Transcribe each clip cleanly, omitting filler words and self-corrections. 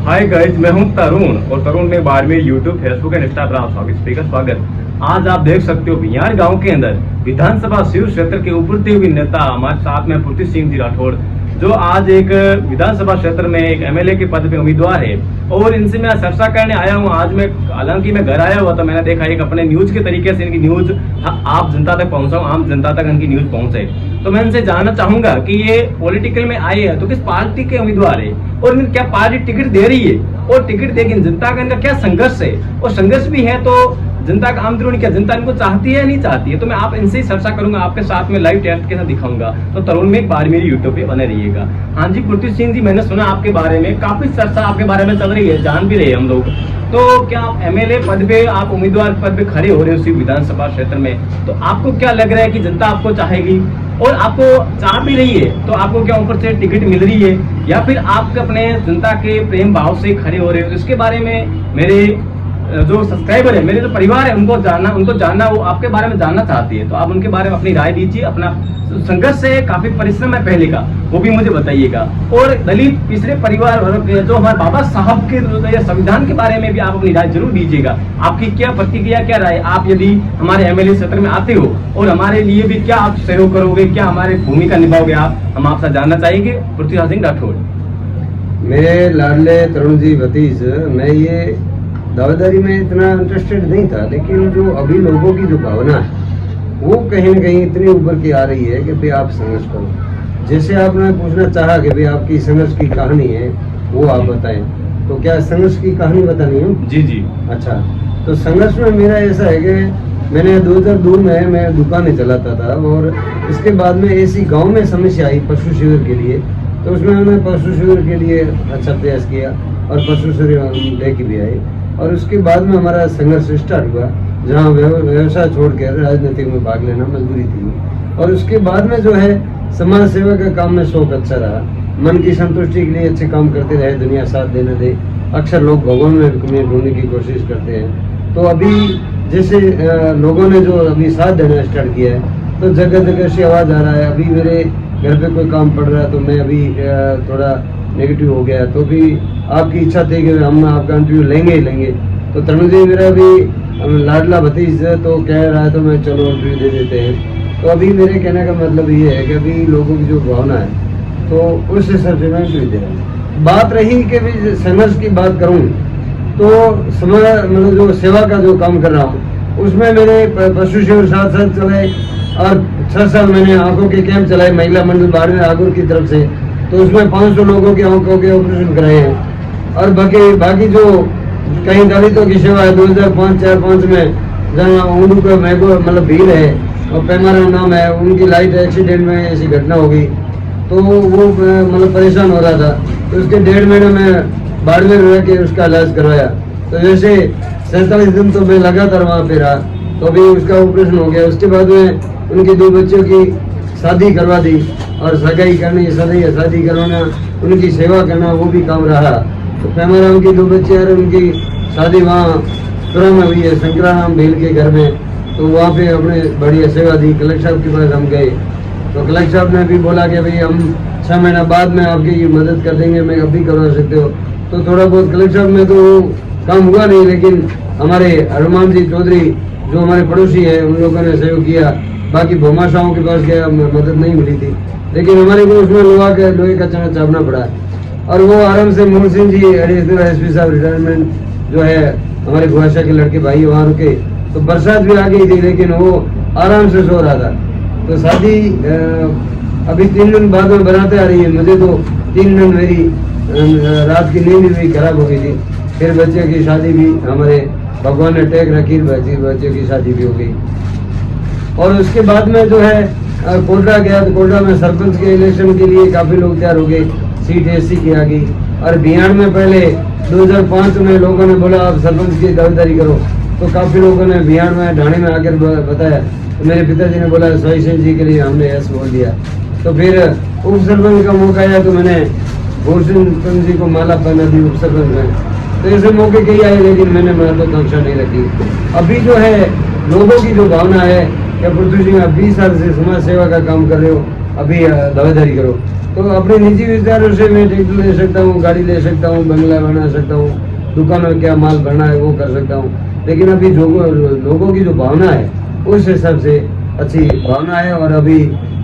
Hi guys, मैं हूं तरुण और तरुण में बार में यूट्यूब, फेसबुक एंड इंस्टाग्राम स्वागत। आज आप देख सकते हो बिहार गांव के अंदर विधानसभा शिव क्षेत्र के उभरते हुए नेता हमारे साथ में पृथ्वी सिंह जी राठौड़, जो आज एक विधानसभा क्षेत्र में एक एमएलए के पद पे उम्मीदवार है और इनसे मैं चर्चा करने आया हूं। आज मैं हालांकि मैं घर आया हुआ तो मैंने देखा एक अपने न्यूज के तरीके से इनकी न्यूज आप जनता तक पहुंचाऊं, आम जनता तक इनकी न्यूज पहुंचे। तो मैं इनसे जानना चाहूंगा कि ये पॉलिटिकल में आए हैं तो किस पार्टी के उम्मीदवार है और इन्हें क्या पार्टी टिकट दे रही है और टिकट देगी जनता का इनका क्या संघर्ष है, और संघर्ष भी है तो जनता का आंदोलन क्या जनता इनको चाहती है नहीं चाहती है। तो मैं आप इनसे ही चर्चा करूंगा, आपके साथ में लाइव टेस्ट के साथ दिखाऊंगा। तो तरुण में एक बार मेरी यूट्यूब पे बने रहिएगा। हाँ जी पृथ्वी सिंह जी, मैंने सुना आपके बारे में काफी चर्चा आपके बारे में चल रही है, जान भी रहे हम लोग। तो क्या आप एमएलए पद पे, आप उम्मीदवार पद पे खड़े हो रहे हो उसी विधानसभा क्षेत्र में, तो आपको क्या लग रहा है कि जनता आपको चाहेगी और आपको चाह भी रही है, तो आपको क्या ऊपर से टिकट मिल रही है या फिर आप अपने जनता के प्रेम भाव से खड़े हो रहे हो? इसके बारे में मेरे जो सब्सक्राइबर है, मेरे जो परिवार है, उनको जानना वो आपके बारे में जानना चाहती है। तो आप उनके बारे में अपनी राय दीजिए। अपना संघर्ष से काफी परिश्रम है पहले का, वो भी मुझे बताइएगा। और दलित पिछड़े परिवार जो हमारे बाबा साहब के संविधान के बारे में भी आप अपनी राय जरूर दीजिएगा। आपकी क्या प्रतिक्रिया, क्या राय, आप यदि हमारे एमएलए क्षेत्र में आते हो और हमारे लिए भी क्या आप सहयोग करोगे, क्या हमारी भूमिका निभाओगे आप, हम आपसे जानना चाहेंगे। पृथ्वी सिंह राठौड़। मेरे लाडले तरुण जी भतीज, मैं ये दावेदारी में इतना इंटरेस्टेड नहीं था, लेकिन जो अभी लोगों की जो भावना है वो कहीं न कहीं इतनी ऊपर की आ रही है कि भाई आप संघर्ष करो। जैसे आपने पूछना चाहा कि भाई आपकी संघर्ष की कहानी है वो आप बताएं, तो क्या संघर्ष की कहानी बतानी है? जी जी। अच्छा, तो संघर्ष में मेरा ऐसा है कि मैंने 2002 में मैं दुकानें चलाता था और इसके बाद में ऐसी गाँव में समस्या आई पशु शिविर के लिए, तो उसमें हमने पशु शिविर के लिए अच्छा प्रयास किया और पशु शिविर लेके भी आए। और उसके बाद में हमारा संघर्ष स्टार्ट हुआ, जहाँ व्यवसाय छोड़कर राजनीति में भाग लेना मजबूरी थी। और उसके बाद में जो है समाज सेवा का काम में शौक अच्छा रहा, मन की संतुष्टि के लिए अच्छे काम करते रहे, दुनिया साथ देने दे। अक्सर लोग भगवान में कमी ढूंढने की कोशिश करते हैं, तो अभी जैसे लोगों ने जो अभी साथ देना स्टार्ट किया है तो जगह जगह से आवाज़ आ रहा है। अभी मेरे घर पे कोई काम पड़ रहा है तो मैं अभी थोड़ा नेगेटिव हो गया, तो भी आपकी इच्छा थी कि हम आपका इंटरव्यू लेंगे ही लेंगे। तो तरुण जी मेरा भी लाडला भतीज तो कह रहा है तो मैं चलो इंटरव्यू दे देते हैं। तो अभी मेरे कहने का मतलब ये है कि अभी लोगों की जो भावना है तो उस हिसाब से मैं इंटरव्यू दे रहा हूँ। बात रही कि भी संघर्ष की बात करूँ तो समय मतलब जो सेवा का जो काम कर रहा हूँ उसमें मेरे पशु शिविर साथ साथ चले और 6 साल मैंने आंखों के कैंप चलाए महिला मंडल बारहवीं आगुर की तरफ से, तो उसमें 500 लोगों के आंखों के ऑपरेशन कराए हैं। और बाकी जो कई दलितों की सेवा है 2005 में, जहाँ ऊँटू का मैगो मतलब भीड़ है और पैमारा नाम है, उनकी लाइट एक्सीडेंट में ऐसी घटना हो गई तो वो मतलब परेशान हो रहा था। तो उसके 1.5 महीने में बाड़मेर रह के उसका इलाज करवाया। तो जैसे 47 दिन तो मैं लगातार वहाँ पे रहा, तो अभी उसका ऑपरेशन हो गया। उसके बाद में उनके 2 बच्चों की शादी करवा दी और सगाई करनी, शादी करवाना, उनकी सेवा करना वो भी काम रहा। तो पैमारा उनकी 2 बच्चे और उनकी शादी वहाँ तुरा में हुई है, शंकराराम भील के घर में। तो वहाँ पे अपने बढ़िया सेवा दी। कलेक्टर साहब के पास हम गए तो कलेक्टर साहब ने भी बोला कि भाई हम 6 महीना बाद में आपकी मदद कर देंगे, मैं अभी करवा सकते हो। तो थोड़ा बहुत कलेक्टर साहब में तो काम हुआ नहीं, लेकिन हमारे हनुमान जी चौधरी जो हमारे पड़ोसी है उन लोगों ने सहयोग किया। बाकी भोमाशाहों के पास गया, मदद नहीं मिली थी, लेकिन हमारे को उसमें लोहे का चना चापना पड़ा। और वो आराम से मोहन सिंह जी एडिशनल एसपी साहब रिटायरमेंट जो है हमारे गुआशा के लड़के भाई वहाँ रुके, तो बरसात भी आ गई थी लेकिन वो आराम से सो रहा था। तो शादी अभी 3 दिन बाद में बनाते आ रही है। मुझे तो 3 दिन मेरी रात की नींद भी खराब हो गई थी। फिर बच्चे की शादी भी हमारे भगवान ने टेक रखी, बच्चे की शादी भी हो गई। और उसके बाद में जो है कोटा गया, तो कोटा में सरपंच के इलेक्शन के लिए काफ़ी लोग तैयार हो गए, सीट एससी की आ गई। और बिहार में पहले 2005 में लोगों ने बोला आप सरपंच की दावेदारी करो, तो काफ़ी लोगों ने बिहार में ढाणे में आकर बताया। तो मेरे पिताजी ने बोला सोई सिंह जी के लिए हमने यस बोल दिया। तो फिर उप सरपंच का मौका आया तो मैंने भूषण जी को माला पहना दी उप सरपंच में। तो ऐसे मौके कई आए लेकिन मैंने महत्वाकांक्षा नहीं रखी। अभी जो है लोगों की जो भावना है कि पृथ्वी सिंह 20 साल से समाज सेवा का काम कर रहे हो, अभी दावेदारी करो। तो अपने निजी विचारों से मैं ट्रैक्टर ले सकता हूँ, गाड़ी ले सकता हूँ, बंगला बना सकता हूँ, दुकान में क्या माल भरना है वो कर सकता हूँ। लेकिन अभी जो लोगों की जो भावना है उस हिसाब से अच्छी भावना है, और अभी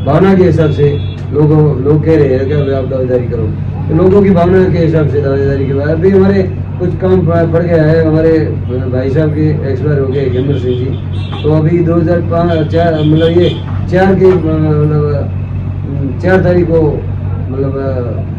भावना के हिसाब से लोग कह रहे हैं कि आप दावेदारी करो, तो लोगों की भावना के हिसाब से दावेदारी के बाद अभी हमारे कुछ काम पड़ गया है। हमारे भाई साहब के एक्सपायर हो गए हेमर सिंह जी, तो अभी 2004 मतलब ये 4 की मतलब 4 तारीख को मतलब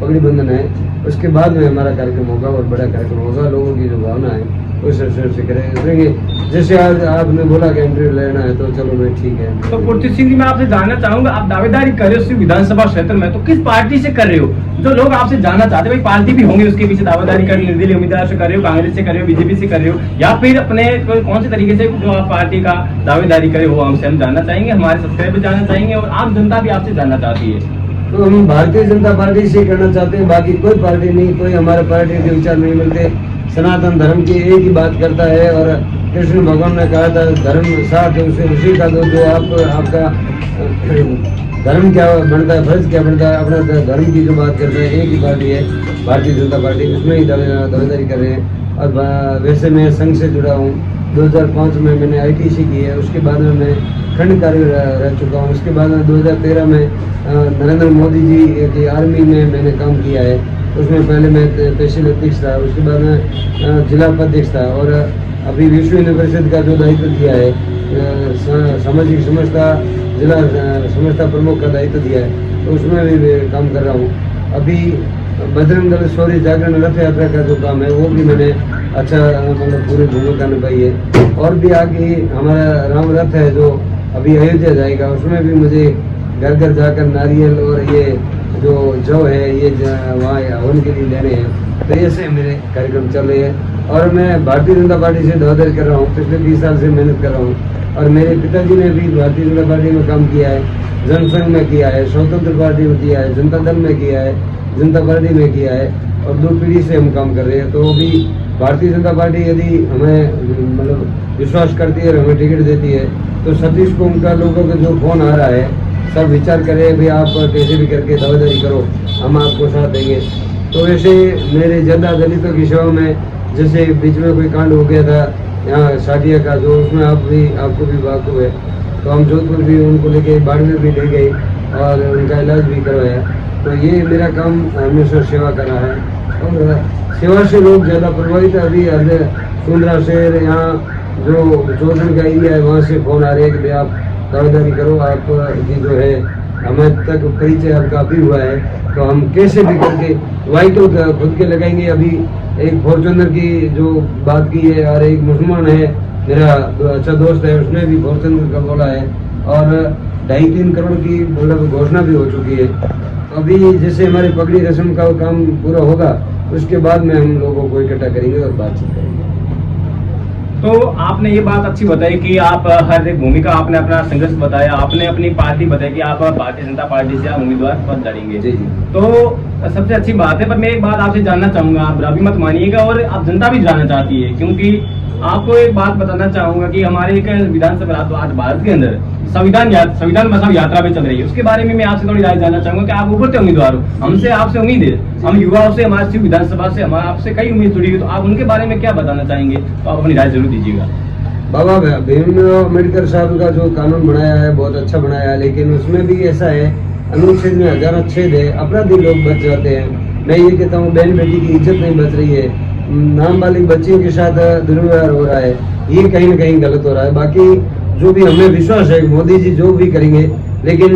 पगड़ी बंधन है, उसके बाद में हमारा कार्यक्रम होगा और बड़ा कार्यक्रम होगा। लोगों की जो भावना है उस हिसाब से करेंगे। जैसे आज आपने बोला कि इंटरव्यू लेना है तो चलो भाई ठीक है। तो पुरती सिंह जी, मैं आपसे जानना चाहूंगा, आप दावेदारी कर रहे हो सिर्फ विधानसभा क्षेत्र में, तो किस पार्टी से कर रहे हो? जो लोग आपसे जानना चाहते हैं, भाई पार्टी भी होंगे उसके पीछे, दावेदारी कर निर्दलीय उम्मीदवार से कर रहे हो, कांग्रेस से कर रहे हो, बीजेपी से कर रहे हो, या फिर अपने कौन से तरीके से जो आप पार्टी का दावेदारी करे हो, हमसे हम जानना चाहेंगे, हमारे सब्सक्राइबर जानना चाहेंगे और आम जनता भी आपसे जानना चाहती है। तो हम भारतीय जनता पार्टी से करना चाहते हैं, बाकी कोई पार्टी नहीं, कोई हमारे पार्टी के विचार नहीं मिलते। सनातन धर्म की एक ही बात करता है, और कृष्ण भगवान ने कहा था धर्म साथ उसी का जो आपका धर्म क्या बनता है, फर्ज क्या बनता है, अपना धर्म की जो बात करते हैं, एक ही पार्टी है भारतीय जनता पार्टी, उसमें ही दावेदारी कर रहे हैं। और वैसे मैं संघ से जुड़ा हूँ, 2005 में मैंने ITC की है, उसके बाद में मैं खंड कार्य रह चुका हूँ। उसके बाद में 2013 में नरेंद्र मोदी जी की आर्मी में मैंने काम किया है, उसमें पहले मैं तहसील अध्यक्ष था, उसके बाद में जिला उपाध्यक्ष था, और अभी विश्व हिंदू परिषद का जो दायित्व दिया है, सामाजिक समझता जिला समझता प्रमुख का दायित्व दिया है, तो उसमें भी मैं काम कर रहा हूँ। अभी बजरंग दल शौर्य जागरण रथ यात्रा का जो काम है वो भी मैंने अच्छा मतलब पूरी भूमिका निभाई है। और भी आगे हमारा राम रथ है जो अभी अयोध्या जाएगा, उसमें भी मुझे घर घर जाकर नारियल और ये जो जौ है ये वहाँ हवन के लिए लेने हैं। तो ऐसे मेरे कार्यक्रम चल रहे हैं, और मैं भारतीय जनता पार्टी से दावेदारी कर रहा हूँ, पिछले 20 साल से मेहनत कर रहा हूँ। और मेरे पिताजी ने भी भारतीय जनता पार्टी में काम किया है, जनसंघ में किया है, स्वतंत्र पार्टी में किया है, जनता दल में किया है, जनता पार्टी में किया है, और 2 पीढ़ी से हम काम कर रहे हैं। तो अभी भारतीय जनता पार्टी यदि हमें मतलब विश्वास करती है और हमें टिकट देती है, तो सतीश को उनका लोगों का जो फोन आ रहा है, सब विचार करें भाई आप कैसे भी करके दावेदारी करो, हम आपको साथ देंगे। तो वैसे मेरे ज़्यादा दलितों की सेवा में, जैसे बीच में कोई कांड हो गया था यहाँ शादिया का, जो उसमें आपको भी वाकफ है, तो हम जोधपुर भी उनको लेके बाड़मेर भी ले गए और उनका इलाज भी करवाया। तो ये मेरा काम हमेशा सेवा करना है, और सेवा से लोग ज़्यादा प्रभावित है। अभी सुंदरा शहर यहाँ जो चौधरी का एरिया है वहाँ से फोन आ रहे हैं कि भाई आप दावेदारी करो, आपकी जो है हमें तक परिचय आपका भी हुआ है, तो हम कैसे भी करके व्हीकल खुद के लगाएंगे। अभी एक फॉर्चूनर की जो बात की है, और एक मुसलमान है मेरा अच्छा दोस्त है, उसने भी फॉर्चूनर का बोला है, और 2.5-3 करोड़ की मतलब घोषणा भी हो चुकी है। अभी जैसे हमारी पगड़ी रस्म का काम पूरा होगा, उसके बाद में हम लोगों को इकट्ठा करेंगे और बातचीत करेंगे। तो आपने ये बात अच्छी बताई कि आप हर एक भूमिका, आपने अपना संघर्ष बताया, आपने अपनी पार्टी बताई कि आप भारतीय जनता पार्टी से उम्मीदवार पद लड़ेंगे। जी जी। तो सबसे अच्छी बात है, पर मैं एक बात आपसे जानना चाहूंगा, आप बुरा भी मत मानिएगा और आप जनता भी जानना चाहती है, क्योंकि आपको एक बात बताना चाहूंगा कि हमारे एक विधानसभा आज भारत के अंदर संविधान बचाओ यात्रा भी चल रही है, उसके बारे में मैं आपसे थोड़ी राय जानना चाहूंगा कि आप उभरते उम्मीदवार हो, हमसे आपसे उम्मीद है, हम युवाओं से, हमारे विधानसभा से हमारे आपसे कई उम्मीद जुड़ी हुई, तो आप उनके बारे में क्या बताना चाहेंगे? तो आप अपनी राय जरूर दीजिएगा। बाबा भीमराव अम्बेडकर साहब का जो कानून बनाया है बहुत अच्छा बनाया है, लेकिन उसमें भी ऐसा है, अनुच्छेद में हजारों छेद है, अपराधी लोग बच जाते हैं। मैं ये कहता हूँ बहन बेटी की इज्जत नहीं बच रही है, नाबालिग बच्चियों के साथ दुर्व्यवहार हो रहा है, ये कहीं ना कहीं गलत हो रहा है। बाकी जो भी हमें विश्वास है मोदी जी जो भी करेंगे, लेकिन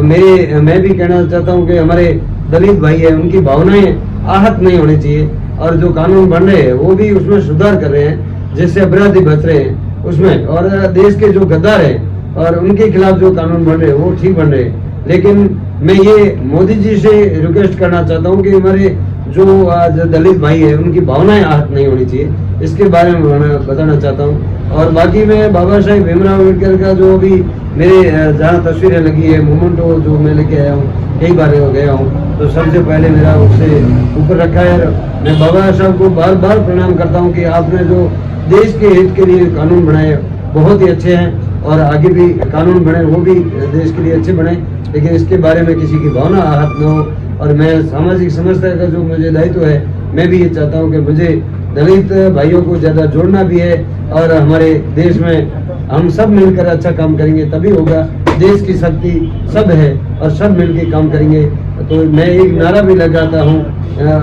मैं भी कहना चाहता हूँ कि हमारे दलित भाई है, उनकी भावनाएं आहत नहीं होनी चाहिए, और जो कानून बन रहे हैं वो भी उसमें सुधार कर रहे हैं, जिससे अपराधी बच रहे हैं उसमें, और देश के जो गद्दार हैं और उनके खिलाफ जो कानून बन रहे हैं वो ठीक बन रहे हैं। लेकिन मैं ये मोदी जी से रिक्वेस्ट करना चाहता हूँ कि हमारे जो आज दलित भाई है उनकी भावनाएं आहत नहीं होनी चाहिए, इसके बारे में मैं बताना चाहता हूँ। और बाकी मैं बाबा साहेब भीमराव अम्बेडकर का जो भी मेरे जहाँ तस्वीरें लगी है, मोमेंटो जो मैं लेके आया हूँ, कई बार गया हूँ, तो सबसे पहले मेरा उससे ऊपर रखा है। मैं बाबा साहब को बार बार प्रणाम करता हूँ कि आपने जो देश के हित के लिए कानून बनाए बहुत ही अच्छे हैं, और आगे भी कानून बने वो भी देश के लिए अच्छे बने, लेकिन इसके बारे में किसी की भावना आहत न हो, और मैं सामाजिक समस्या का जो मुझे दायित्व है, मैं भी ये चाहता हूँ कि मुझे दलित भाइयों को ज़्यादा जोड़ना भी है और हमारे देश में हम सब मिलकर अच्छा काम करेंगे तभी होगा। देश की शक्ति सब है और सब मिलकर काम करेंगे। तो मैं एक नारा भी लगाता हूँ,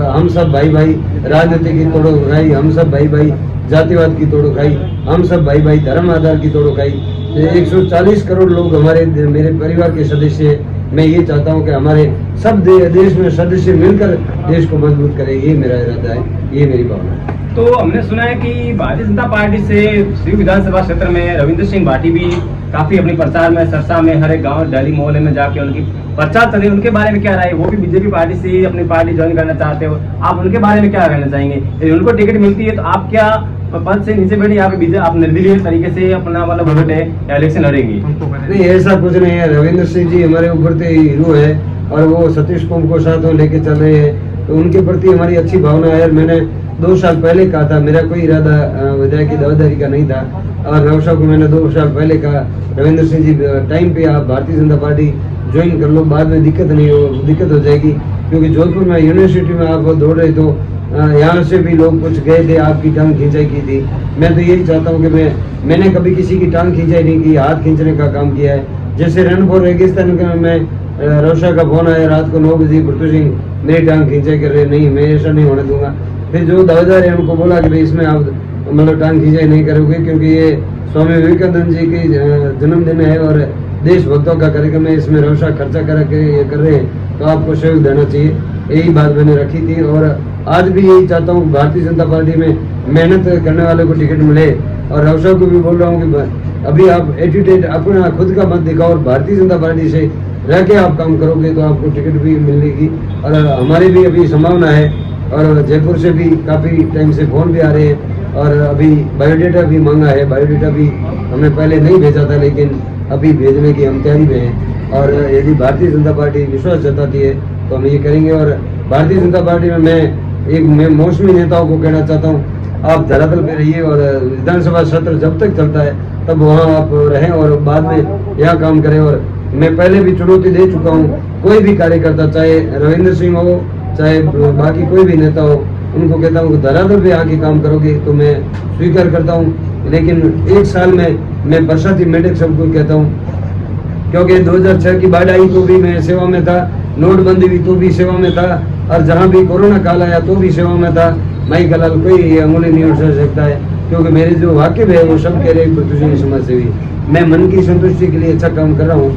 हम सब भाई भाई, राजनीति की तोड़ो खाई, हम सब भाई भाई, जातिवाद की तोड़ो खाई, हम सब भाई भाई, धर्म आधार की तोड़ो खाई। 140 करोड़ लोग हमारे मेरे परिवार के सदस्य हैं। मैं ये चाहता हूँ कि हमारे सब देश में सदस्य मिलकर देश को मजबूत करें, ये मेरा इरादा है, ये मेरी भावना है। तो हमने सुना है कि भारतीय जनता पार्टी से शिव विधानसभा क्षेत्र में रविंद्र सिंह भाटी भी काफी अपनी प्रचार में सरसा में हर एक गांव डाली मोहल्ले में जाके उनकी प्रचार चले। उनके बारे में क्या राय है? वो भी बीजेपी पार्टी से ही अपनी पार्टी ज्वाइन करना चाहते हो, आप उनके बारे में क्या कहना चाहेंगे? यदि उनको टिकट मिलती है तो आप क्या पद से नीचे बैठे, यहाँ पे बीजेपी आप निर्दलीय तरीके से अपना वाला वोट है या इलेक्शन लड़ेंगी? नहीं, ऐसा कुछ नहीं है। रविंद्र सिंह जी हमारे उभरते हीरो है और वो सतीश कुंभ को साथ में लेके चल रहे हैं, तो उनके प्रति हमारी अच्छी भावना है। मैंने 2 साल पहले कहा था, मेरा कोई इरादा विधायक की दावेदारी का नहीं था और नौशा को मैंने 2 साल पहले कहा, रविंद्र सिंह जी टाइम पे आप भारतीय जनता पार्टी ज्वाइन कर लो, बाद में दिक्कत हो जाएगी। क्योंकि जोधपुर में यूनिवर्सिटी में आप दौड़ रहे तो यहाँ से भी लोग कुछ गए थे, आपकी टांग खींचाई की थी। मैं तो यही चाहता हूँ कि मैंने कभी किसी की टांग खींचाई नहीं की, हाथ खींचने का काम किया है। जैसे रणपुर रेगिस्तान में रौशा का फोन आया रात को 9 बजे, भुट्टू सिंह मेरी टांग खींचाई कर रहे, नहीं मैं ऐसा नहीं होने दूंगा। फिर जो दावेदार है उनको बोला कि भाई इसमें आप मतलब टांग खींचाई नहीं करोगे, क्योंकि ये स्वामी विवेकानंद जी की जन्मदिन है और देशभक्तों का कार्यक्रम है, इसमें रौशा खर्चा करके ये कर रहे हैं तो आपको सहयोग देना चाहिए। यही बात मैंने रखी थी और आज भी यही चाहता हूँ भारतीय जनता पार्टी में मेहनत करने वाले को टिकट मिले। और रौशा को भी बोल रहा हूँ कि अभी आप एटीट्यूड अपना खुद का मत दिखाओ और भारतीय जनता पार्टी से रह के आप काम करोगे तो आपको टिकट भी मिलेगी। और हमारी भी अभी संभावना है और जयपुर से भी काफ़ी टाइम से फोन भी आ रहे हैं और अभी बायोडेटा भी मांगा है। बायोडेटा भी हमने पहले नहीं भेजा था लेकिन अभी भेजने की हम तैयारी में हैं और यदि भारतीय जनता पार्टी विश्वास जताती है तो हम ये करेंगे। और भारतीय जनता पार्टी में मैं मौसमी नेताओं को कहना चाहता हूँ, आप धरातल पे रहिए और विधानसभा सत्र जब तक चलता है तब वहाँ आप रहें और बाद में यहाँ काम करें। और मैं पहले भी चुनौती दे चुका हूँ, कोई भी कार्यकर्ता चाहे रविंद्र सिंह हो चाहे बाकी कोई भी नेता हो, उनको कहता हूँ धरातल पे आके काम करोगे तो मैं स्वीकार करता हूँ। लेकिन 1 साल में मैं बरसाती मेढक सबको कहता हूँ, क्योंकि 2006 की बाढ़ आई तो भी मैं सेवा में था, नोटबंदी हुई तो भी सेवा में था और जहाँ भी कोरोना काल आया तो भी सेवा में था। माई कलाल कोई अंगुली नहीं उठा सकता है, क्योंकि मेरे जो वाकिफ है वो सब कह रहे हैं तुझे समाज सेवी। मैं मन की संतुष्टि के लिए अच्छा काम कर रहा हूँ,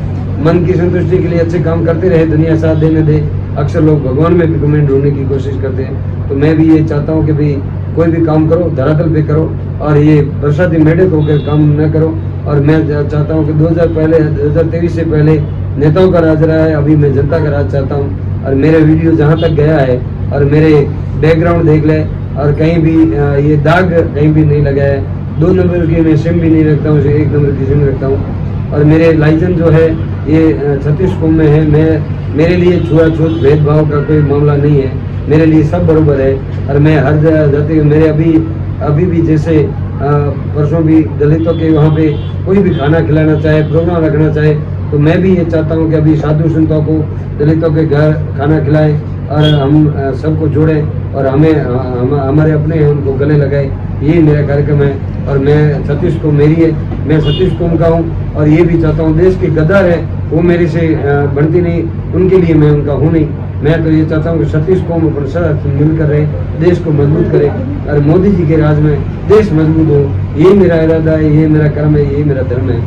मन की संतुष्टि के लिए अच्छे काम करते रहे, दुनिया साथ देने दे। अक्सर लोग भगवान में भी कमेंट ढूंढने की कोशिश करते हैं, तो मैं भी ये चाहता हूँ कि भाई कोई भी काम करो धरातल पे करो और ये बरसाती मेढक होकर काम न करो। और मैं चाहता हूँ कि 2023 से पहले नेताओं का राज रहा है, अभी मैं जनता का राज चाहता हूँ। और मेरे वीडियो जहाँ तक गया है और मेरे बैकग्राउंड देख ले और कहीं भी ये दाग कहीं भी नहीं लगा है। 2 नंबर की मैं सिम भी नहीं रखता हूँ, 1 नंबर की सिम रखता हूँ। और मेरे लाइसेंस जो है ये 36 कुंभ में है। मेरे लिए छुआछूत भेदभाव का कोई मामला नहीं है, मेरे लिए सब बराबर है। और मैं हर जाति मेरे अभी भी जैसे परसों भी दलितों के वहाँ पे कोई भी खाना खिलाना चाहे, प्रोग्राम रखना चाहे, तो मैं भी ये चाहता हूँ कि अभी साधु संतों को दलितों के घर खाना खिलाएं और हम सबको जोड़ें और हमारे अपने हैं उनको गले लगाए। ये मेरा कार्यक्रम है और मैं सतीश को मेरी है, मैं सतीश को उनका हूँ। और ये भी चाहता हूँ देश की गद्दार है वो मेरे से बनती नहीं, उनके लिए मैं उनका हूँ नहीं। मैं तो ये चाहता हूँ कि सतीश को हम अपने साथ मिलकर रहे, देश को मजबूत करें और मोदी जी के राज में देश मजबूत हो। ये मेरा इरादा है, ये मेरा कर्म है, ये मेरा धर्म है,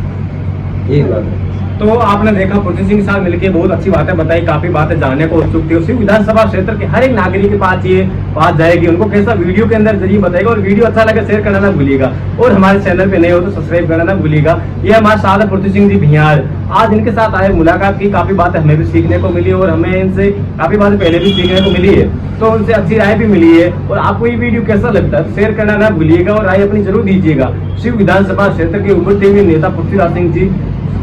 यही बात है। तो आपने देखा पृथ्वी सिंह के साथ मिलकर बहुत अच्छी बातें बताई, काफी बातें जानने को उत्सुक थी। उसी विधानसभा क्षेत्र के हर एक नागरिक के पास ये बात जाएगी, उनको कैसा वीडियो के अंदर जरिए बताएगा। और वीडियो अच्छा लगे शेयर करना ना भूलिएगा और हमारे चैनल पे नए हो तो सब्सक्राइब करना ना भूलिएगा। ये हमारे साथ है पृथ्वी सिंह जी भियार। आज इनके साथ आए मुलाकात की, काफी बातें हमें भी सीखने को मिली और हमें इनसे काफी बातें पहले भी सीखने को मिली है, तो उनसे अच्छी राय भी मिली है। और आपको ये वीडियो कैसा लगता है शेयर करना ना भूलिएगा और राय अपनी जरूर दीजिएगा। शिव विधानसभा क्षेत्र के उभरते हुए नेता पृथ्वीराज सिंह जी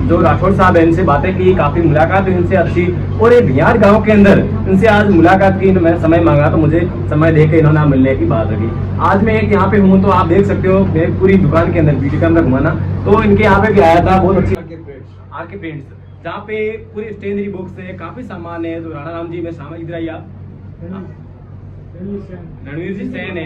जो राठौर साहब है, इनसे बातें की, काफी मुलाकात हुई इनसे अच्छी। और ये भियार गांव के अंदर इनसे आज मुलाकात की, मैं समय मांगा तो मुझे समय देकर इन्होंने मिलने की बात रखी। आज मैं एक यहाँ पे हूँ तो आप देख सकते हो मैं पूरी दुकान के अंदर वीडियो कैमरा घुमाना, तो इनके यहाँ पे भी आया था बहुत अच्छी आर के प्रिंट्स। जहाँ पे पूरी स्टेशनरी बुक्स है, काफी सामान है। तो राणा राम जी में सामान, इधर आइए आप। रणवीर जी सैन है,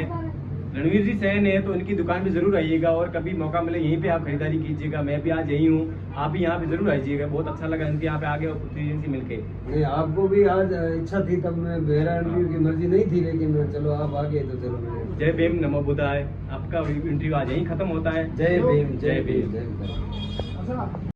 रणवीर जी सैन है, तो इनकी दुकान पे जरूर आइएगा और कभी मौका मिले यहीं पे आप खरीदारी कीजिएगा। मैं भी आज यही हूँ, आप भी यहाँ पे जरूर आइएगा। बहुत अच्छा लगा इनके यहाँ पे आगे और पृथ्वी जी से मिलके। नहीं, आपको भी आज इच्छा थी, तब मैं मेरा इंटरव्यू की मर्जी नहीं थी, लेकिन चलो आप आ गए तो चलो मैंने। जय भीम, नमो बुद्धाय। आपका इंटरव्यू आज यहीं खत्म होता है। जय भीम, जय भीम। जय भीम।